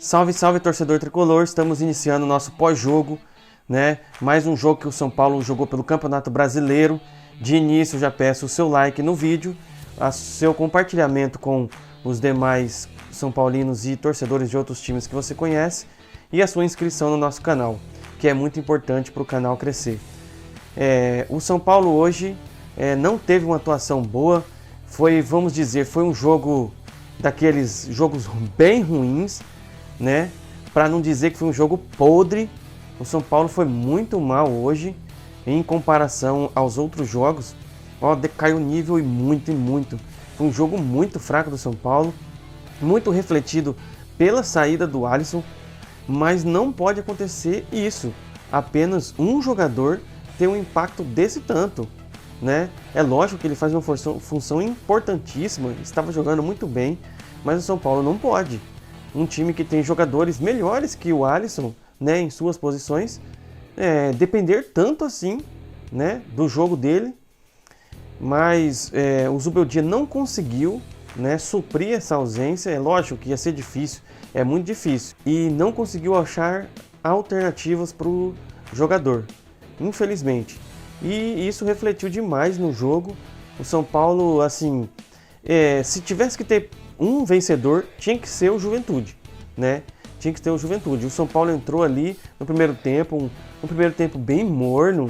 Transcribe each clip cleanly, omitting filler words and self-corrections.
Salve, salve, torcedor tricolor! Estamos iniciando o nosso pós-jogo, né? Mais um jogo que o São Paulo jogou pelo Campeonato Brasileiro. De início, já peço o seu like no vídeo, o seu compartilhamento com os demais são paulinos e torcedores de outros times que você conhece e a sua inscrição no nosso canal, que é muito importante para o canal crescer. O São Paulo hoje não teve uma atuação boa, vamos dizer, foi um jogo daqueles jogos bem ruins, né? Para não dizer que foi um jogo podre. O São Paulo foi muito mal hoje em comparação aos outros jogos. Decaiu o nível e muito. Foi um jogo muito fraco do São Paulo, muito refletido pela saída do Alisson, mas não pode acontecer isso. Apenas um jogador ter um impacto desse tanto, né? É lógico que ele faz uma função importantíssima, estava jogando muito bem, mas o São Paulo não pode. Um time que tem jogadores melhores que o Alisson, né, em suas posições, depender tanto assim, né, do jogo dele. Mas o Zubeldia não conseguiu, né, suprir essa ausência. É lógico que ia ser difícil, é muito difícil. E não conseguiu achar alternativas para o jogador, infelizmente. E isso refletiu demais no jogo. O São Paulo, assim, se tivesse que ter um vencedor, tinha que ser o Juventude, né? Tinha que ter o Juventude. O São Paulo entrou ali no primeiro tempo, bem morno,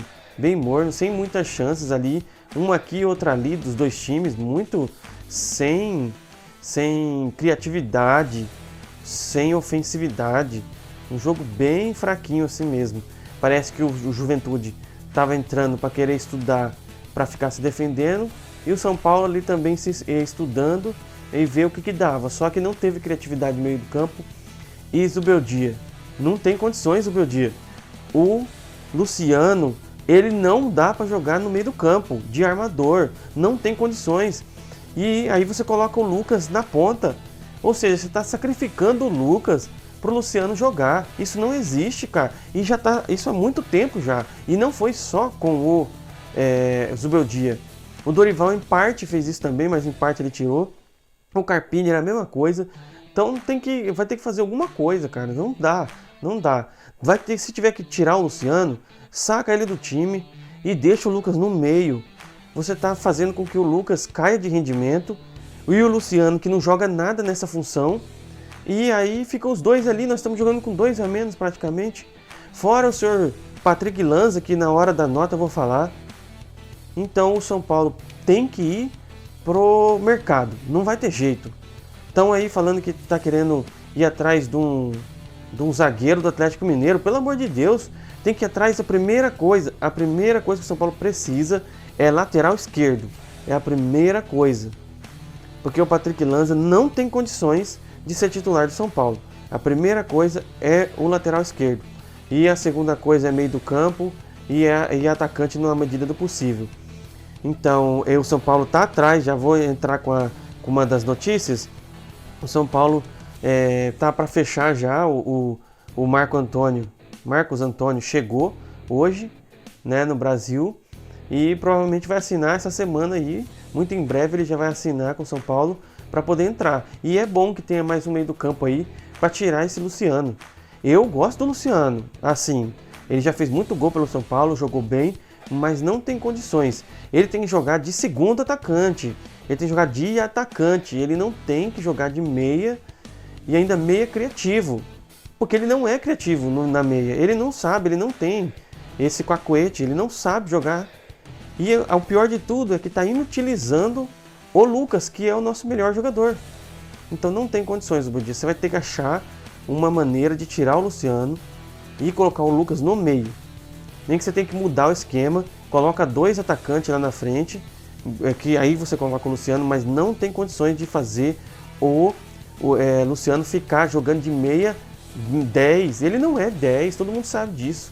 sem muitas chances ali, uma aqui e outra ali dos dois times, muito sem criatividade, sem ofensividade. Um jogo bem fraquinho assim mesmo. Parece que o Juventude estava entrando para querer estudar, para ficar se defendendo, e o São Paulo ali também estudando e ver o que dava, só que não teve criatividade no meio do campo. E Zubeldia, não tem condições, Zubeldia. O Luciano, ele não dá para jogar no meio do campo, de armador, não tem condições. E aí você coloca o Lucas na ponta, ou seja, você está sacrificando o Lucas para o Luciano jogar. Isso não existe, cara, e já tá, isso há muito tempo já, e não foi só com o Zubeldia. O Dorival em parte fez isso também, mas em parte ele tirou. O Carpini era a mesma coisa. Então vai ter que fazer alguma coisa, cara. Não dá. Se tiver que tirar o Luciano, saca ele do time e deixa o Lucas no meio. Você está fazendo com que o Lucas caia de rendimento e o Luciano, que não joga nada nessa função. E aí ficam os dois ali. Nós estamos jogando com dois a menos praticamente. Fora o senhor Patrick Lanza, que na hora da nota eu vou falar. Então o São Paulo tem que ir pro mercado, não vai ter jeito. Estão aí falando que tá querendo ir atrás de um zagueiro do Atlético Mineiro. Pelo amor de Deus, tem que ir atrás da primeira coisa. A primeira coisa que o São Paulo precisa é lateral esquerdo. É a primeira coisa. Porque o Patrick Lanza não tem condições de ser titular do São Paulo. A primeira coisa é o lateral esquerdo. E a segunda coisa é meio do campo e atacante na medida do possível. Então, o São Paulo está atrás, já vou entrar com uma das notícias. O São Paulo está para fechar já, o Marcos Antônio chegou hoje, né, no Brasil, e provavelmente vai assinar essa semana aí, muito em breve ele já vai assinar com o São Paulo para poder entrar. E é bom que tenha mais um meio do campo aí para tirar esse Luciano. Eu gosto do Luciano, assim, ele já fez muito gol pelo São Paulo, jogou bem, mas não tem condições. Ele tem que jogar de segundo atacante, ele tem que jogar de atacante, ele não tem que jogar de meia e ainda meia criativo, porque ele não é criativo na meia, ele não sabe, ele não tem esse cacuete, ele não sabe jogar. E o pior de tudo é que está inutilizando o Lucas, que é o nosso melhor jogador. Então não tem condições, Budia. Você vai ter que achar uma maneira de tirar o Luciano e colocar o Lucas no meio. Nem que você tem que mudar o esquema, coloca dois atacantes lá na frente, que aí você coloca o Luciano, mas não tem condições de fazer o Luciano ficar jogando de meia 10. Ele não é 10, todo mundo sabe disso,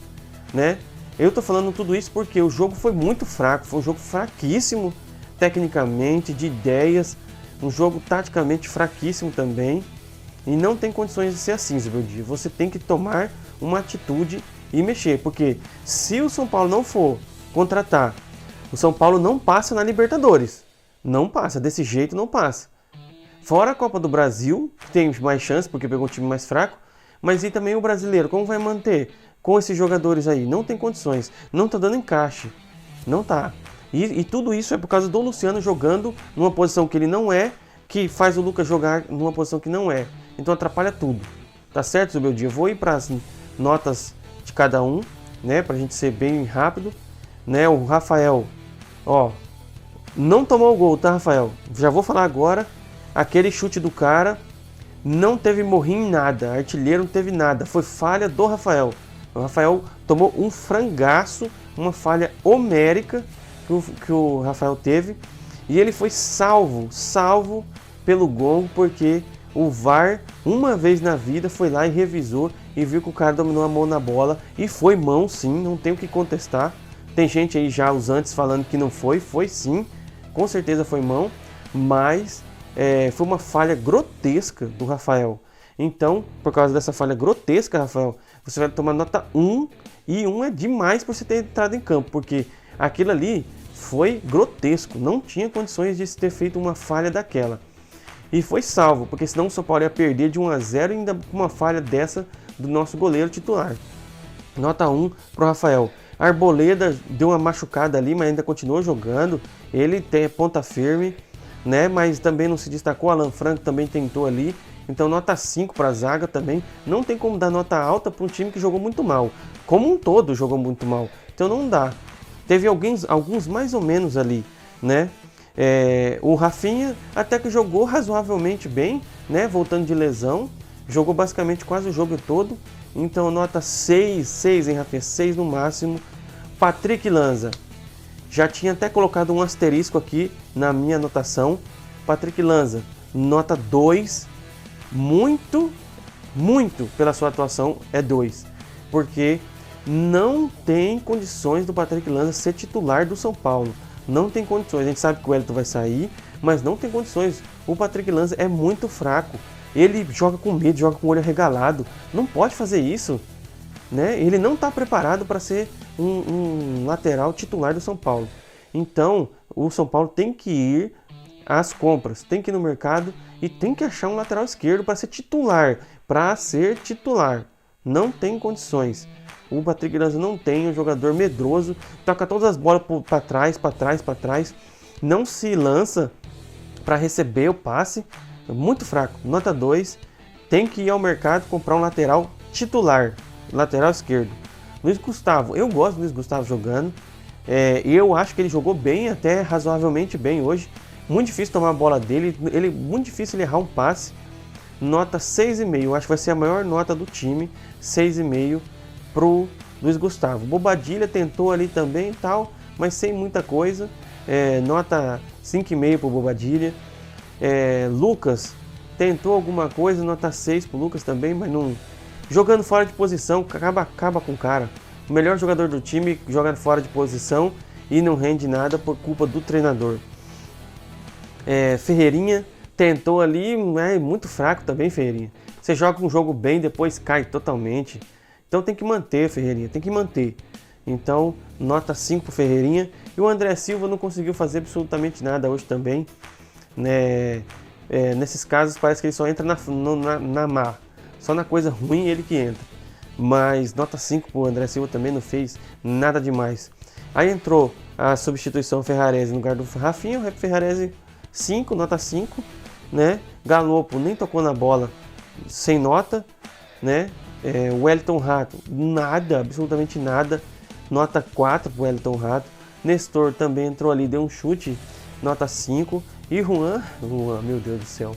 né? Eu tô falando tudo isso porque o jogo foi muito fraco, foi um jogo fraquíssimo tecnicamente, de ideias, um jogo taticamente fraquíssimo também, e não tem condições de ser assim, Zubeldia. Você tem que tomar uma atitude e mexer, porque se o São Paulo não for contratar, o São Paulo não passa na Libertadores, não passa, desse jeito não passa. Fora a Copa do Brasil, que tem mais chance porque pegou um time mais fraco, mas e também o brasileiro, como vai manter com esses jogadores aí? Não tem condições, não tá dando encaixe, não tá. E tudo isso é por causa do Luciano jogando numa posição que ele não é, que faz o Lucas jogar numa posição que não é. Então atrapalha tudo. Tá certo, Zubeldia? Vou ir para as notas de cada um, né, pra gente ser bem rápido, né? O Rafael, ó, não tomou o gol, tá, Rafael? Já vou falar agora. Aquele chute do cara não teve morrinho em nada, artilheiro não teve nada, foi falha do Rafael. O Rafael tomou um frangaço, uma falha homérica que o Rafael teve, e ele foi salvo pelo gol, porque o VAR, uma vez na vida, foi lá e revisou e viu que o cara dominou a mão na bola, e foi mão sim, não tem o que contestar. Tem gente aí já, os antes, falando que não foi sim, com certeza foi mão, mas foi uma falha grotesca do Rafael. Então, por causa dessa falha grotesca, Rafael, você vai tomar nota 1, e 1 é demais por você ter entrado em campo, porque aquilo ali foi grotesco, não tinha condições de se ter feito uma falha daquela. E foi salvo, porque senão o São Paulo ia perder de 1-0 e ainda com uma falha dessa do nosso goleiro titular. Nota 1 para o Rafael. Arboleda deu uma machucada ali, mas ainda continuou jogando. Ele tem ponta firme, né? Mas também não se destacou. Alan Franco também tentou ali. Então nota 5 para a zaga também. Não tem como dar nota alta para um time que jogou muito mal. Como um todo jogou muito mal. Então não dá. Teve alguns mais ou menos ali, né? O Rafinha até que jogou razoavelmente bem, né? Voltando de lesão. Jogou basicamente quase o jogo todo. Então nota 6, hein, Rafinha? 6 no máximo. Patrick Lanza. Já tinha até colocado um asterisco aqui na minha anotação. Patrick Lanza, nota 2. Muito pela sua atuação é 2. Porque não tem condições do Patrick Lanza ser titular do São Paulo. Não tem condições. A gente sabe que o Wellington vai sair, mas não tem condições. O Patrick Lanza é muito fraco. Ele joga com medo, joga com o olho arregalado. Não pode fazer isso, né? Ele não está preparado para ser um lateral titular do São Paulo. Então, o São Paulo tem que ir às compras, tem que ir no mercado e tem que achar um lateral esquerdo para ser titular. Não tem condições. O Patrick Lanza não tem, um jogador medroso, toca todas as bolas para trás, não se lança para receber o passe. Muito fraco, nota 2. Tem que ir ao mercado comprar um lateral titular, lateral esquerdo. Luiz Gustavo, eu gosto do Luiz Gustavo jogando. Eu acho que ele jogou bem, até razoavelmente bem hoje. Muito difícil tomar a bola dele, muito difícil ele errar um passe. Nota 6,5, acho que vai ser a maior nota do time. 6,5 pro Luiz Gustavo. Bobadilha tentou ali também e tal, mas sem muita coisa. Nota 5,5 pro Bobadilha. Lucas tentou alguma coisa, nota 6 pro Lucas também, mas não. Jogando fora de posição, acaba com o cara. O melhor jogador do time joga fora de posição e não rende nada por culpa do treinador. Ferreirinha tentou ali, muito fraco também, Ferreirinha. Você joga um jogo bem, depois cai totalmente. Então tem que manter, Ferreirinha, tem que manter. Então, nota 5 pro Ferreirinha. E o André Silva não conseguiu fazer absolutamente nada hoje também. Nesses casos parece que ele só entra na má. Só na coisa ruim ele que entra. Mas nota 5 pro André Silva também, não fez nada demais. Aí entrou a substituição Ferrarese no lugar do Rafinha. O Ferrarese 5, nota 5, né? Galopo nem tocou na bola, sem nota, né? O Wellington Rato, nada, absolutamente nada, nota 4 pro Wellington Rato. Nestor também entrou ali, deu um chute, nota 5. E Juan, meu Deus do céu,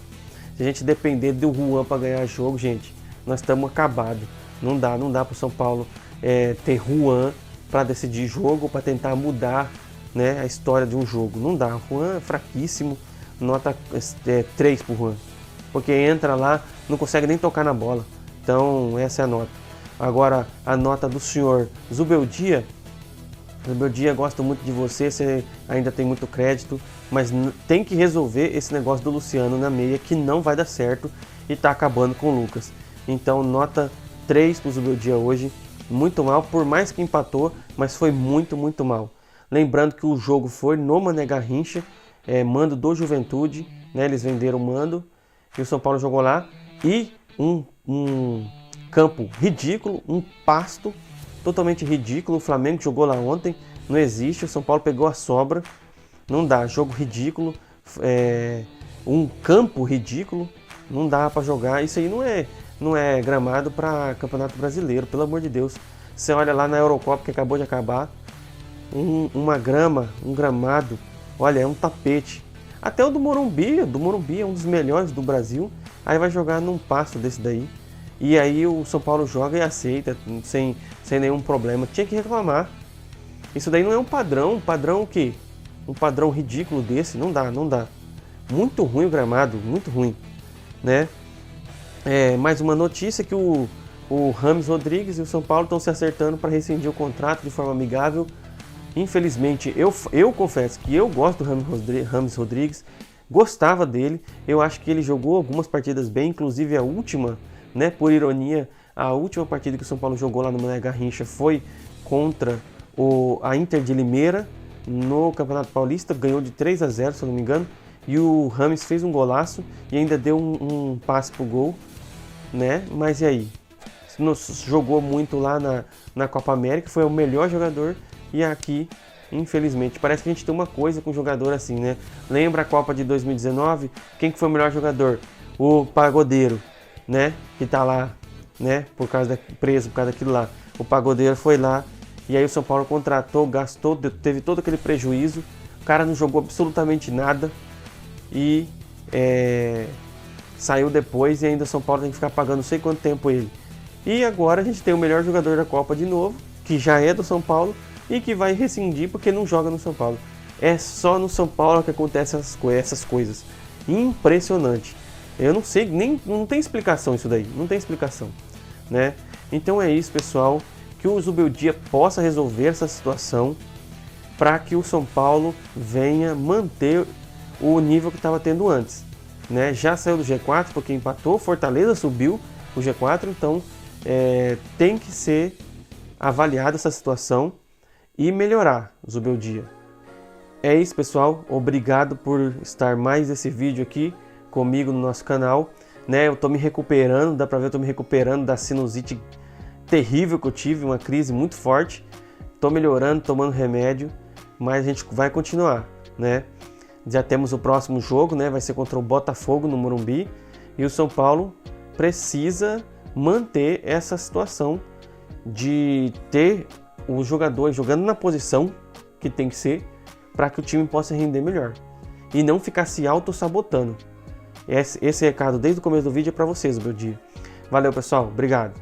se a gente depender do Juan para ganhar jogo, gente, nós estamos acabados. Não dá pro São Paulo ter Juan para decidir jogo, para tentar mudar, né, a história de um jogo. Não dá, Juan é fraquíssimo, nota 3 pro Juan, porque entra lá, não consegue nem tocar na bola. Então essa é a nota. Agora a nota do senhor Zubeldia. Zubeldia, gosto muito de você ainda tem muito crédito, mas tem que resolver esse negócio do Luciano na meia, que não vai dar certo e tá acabando com o Lucas. Então nota 3 pro Zubeldia hoje, muito mal, por mais que empatou, mas foi muito mal. Lembrando que o jogo foi no Mané Garrincha, mando do Juventude, né? Eles venderam o mando, e o São Paulo jogou lá, e um campo ridículo, um pasto totalmente ridículo. O Flamengo jogou lá ontem, não existe, o São Paulo pegou a sobra, não dá, jogo ridículo, um campo ridículo, não dá para jogar. Isso aí não é gramado para Campeonato Brasileiro, pelo amor de Deus. Você olha lá na Eurocopa que acabou de acabar, uma grama, um gramado, olha, é um tapete. Até o do Morumbi é um dos melhores do Brasil, aí vai jogar num pasto desse daí. E aí o São Paulo joga e aceita, sem nenhum problema. Tinha que reclamar. Isso daí não é um padrão o quê? Um padrão ridículo desse, não dá. Muito ruim o gramado, muito ruim, né? Mais uma notícia que o James Rodrigues e o São Paulo estão se acertando para rescindir o contrato de forma amigável. Infelizmente, eu confesso que eu gosto do James Rodrigues, gostava dele, eu acho que ele jogou algumas partidas bem, inclusive a última, né, por ironia, a última partida que o São Paulo jogou lá no Mané Garrincha foi contra a Inter de Limeira, no Campeonato Paulista, ganhou de 3-0, se eu não me engano, e o James fez um golaço e ainda deu um passe pro gol, né, mas e aí? Jogou muito lá na Copa América, foi o melhor jogador. E aqui, infelizmente, parece que a gente tem uma coisa com jogador assim, né? Lembra a Copa de 2019? Quem que foi o melhor jogador? O Pagodeiro, né? Que tá lá, né? Preso por causa daquilo lá. O Pagodeiro foi lá e aí o São Paulo contratou, gastou, teve todo aquele prejuízo. O cara não jogou absolutamente nada e saiu depois e ainda o São Paulo tem que ficar pagando não sei quanto tempo ele. E agora a gente tem o melhor jogador da Copa de novo, que já é do São Paulo, e que vai rescindir porque não joga no São Paulo. É só no São Paulo que acontecem essas coisas. Impressionante. Eu não sei, não tem explicação isso daí, não tem explicação, né? Então é isso, pessoal, que o Zubeldia possa resolver essa situação para que o São Paulo venha manter o nível que estava tendo antes, né? Já saiu do G4 porque empatou, Fortaleza subiu o G4, então tem que ser avaliada essa situação e melhorar o Zubeldia. É isso, pessoal. Obrigado por estar mais esse vídeo aqui comigo no nosso canal, né? Eu tô me recuperando, dá pra ver, eu tô me recuperando da sinusite terrível que eu tive, uma crise muito forte. Tô melhorando, tomando remédio, mas a gente vai continuar, né? Já temos o próximo jogo, né? Vai ser contra o Botafogo no Morumbi e o São Paulo precisa manter essa situação de ter os jogadores jogando na posição que tem que ser para que o time possa render melhor e não ficar se auto-sabotando. Esse recado desde o começo do vídeo é para vocês, meu dia. Valeu, pessoal. Obrigado.